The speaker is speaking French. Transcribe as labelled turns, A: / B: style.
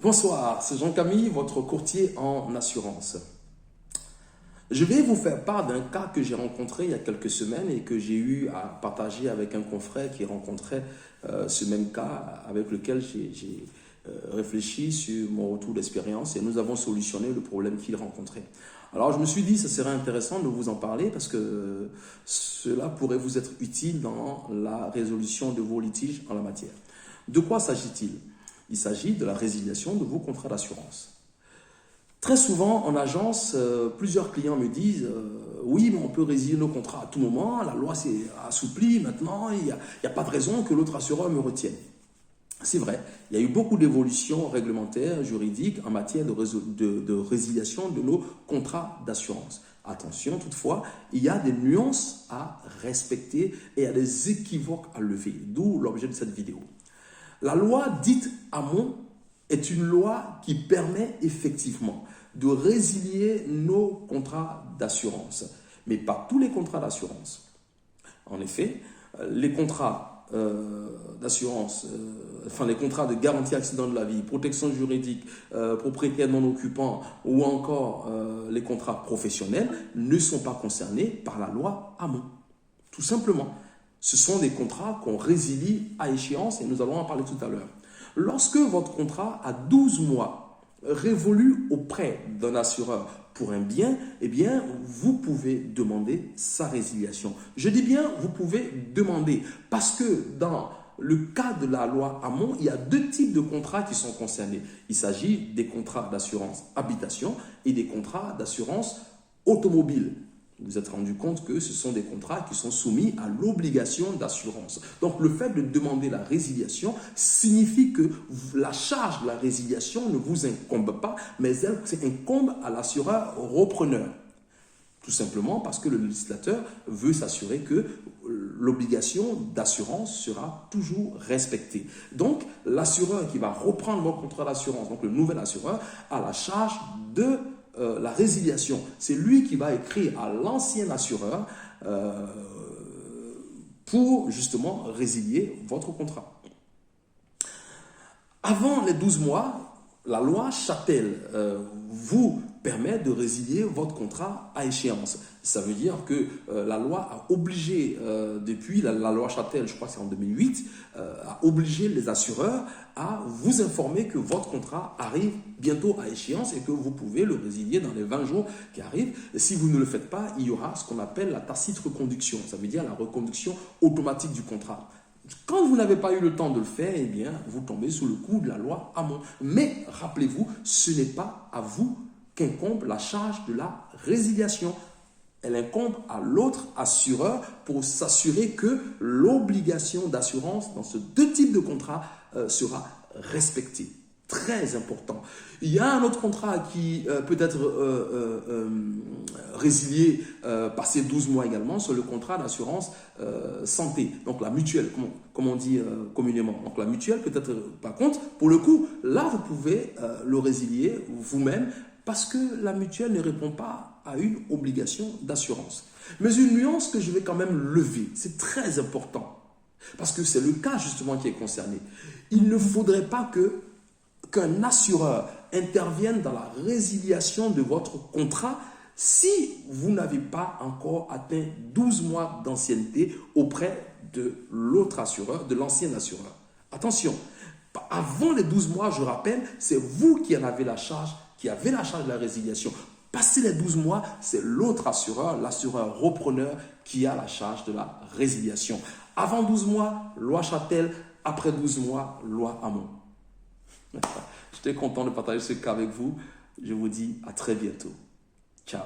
A: Bonsoir, c'est Jean-Camille, votre courtier en assurance. Je vais vous faire part d'un cas que j'ai rencontré il y a quelques semaines et que j'ai eu à partager avec un confrère qui rencontrait ce même cas avec lequel j'ai réfléchi sur mon retour d'expérience et nous avons solutionné le problème qu'il rencontrait. Alors je me suis dit que ce serait intéressant de vous en parler parce que cela pourrait vous être utile dans la résolution de vos litiges en la matière. De quoi s'agit-il ? Il s'agit de la résiliation de vos contrats d'assurance. Très souvent, en agence, plusieurs clients me disent oui, mais on peut résilier nos contrats à tout moment, la loi s'est assouplie maintenant, il n'y a pas de raison que l'autre assureur me retienne. C'est vrai, il y a eu beaucoup d'évolutions réglementaires, juridiques en matière de résiliation de nos contrats d'assurance. Attention, toutefois, il y a des nuances à respecter et il y a des équivoques à lever, d'où l'objet de cette vidéo. La loi dite Hamon est une loi qui permet effectivement de résilier nos contrats d'assurance, mais pas tous les contrats d'assurance. En effet, les contrats d'assurance, les contrats de garantie accident de la vie, protection juridique, propriétaire non occupant ou encore les contrats professionnels ne sont pas concernés par la loi Hamon, tout simplement. Ce sont des contrats qu'on résilie à échéance et nous allons en parler tout à l'heure. Lorsque votre contrat a 12 mois révolu auprès d'un assureur pour un bien, eh bien, vous pouvez demander sa résiliation. Je dis bien, vous pouvez demander parce que dans le cas de la loi Hamon, il y a deux types de contrats qui sont concernés. Il s'agit des contrats d'assurance habitation et des contrats d'assurance automobile. Vous vous êtes rendu compte que ce sont des contrats qui sont soumis à l'obligation d'assurance. Donc, le fait de demander la résiliation signifie que la charge de la résiliation ne vous incombe pas, mais elle incombe à l'assureur repreneur. Tout simplement parce que le législateur veut s'assurer que l'obligation d'assurance sera toujours respectée. Donc, l'assureur qui va reprendre votre contrat d'assurance, donc le nouvel assureur, a la charge de la résiliation. C'est lui qui va écrire à l'ancien assureur pour justement résilier votre contrat. Avant les 12 mois, la loi Châtel vous permet de résilier votre contrat à échéance. Ça veut dire que la loi a obligé, depuis la loi Châtel, je crois que c'est en 2008, a obligé les assureurs à vous informer que votre contrat arrive bientôt à échéance et que vous pouvez le résilier dans les 20 jours qui arrivent. Et si vous ne le faites pas, il y aura ce qu'on appelle la tacite reconduction. Ça veut dire la reconduction automatique du contrat. Quand vous n'avez pas eu le temps de le faire, eh bien, vous tombez sous le coup de la loi Hamon. Mais rappelez-vous, ce n'est pas à vous qu'incombe la charge de la résiliation. Elle incombe à l'autre assureur pour s'assurer que l'obligation d'assurance dans ce deux types de contrats sera respectée. Très important. Il y a un autre contrat qui peut être résilié passé 12 mois également, c'est le contrat d'assurance santé, donc la mutuelle, comme on dit communément. Donc la mutuelle peut être, par contre, pour le coup, là vous pouvez le résilier vous-même parce que la mutuelle ne répond pas à une obligation d'assurance. Mais une nuance que je vais quand même lever, c'est très important, parce que c'est le cas justement qui est concerné. Il ne faudrait pas qu'un assureur intervienne dans la résiliation de votre contrat si vous n'avez pas encore atteint 12 mois d'ancienneté auprès de l'autre assureur, de l'ancien assureur. Attention, avant les 12 mois, je rappelle, c'est vous qui en avez la charge, qui avez la charge de la résiliation. Passé les 12 mois, c'est l'autre assureur, l'assureur repreneur, qui a la charge de la résiliation. Avant 12 mois, loi Châtel. Après 12 mois, loi Hamon. J'étais content de partager ce cas avec vous. Je vous dis à très bientôt. Ciao.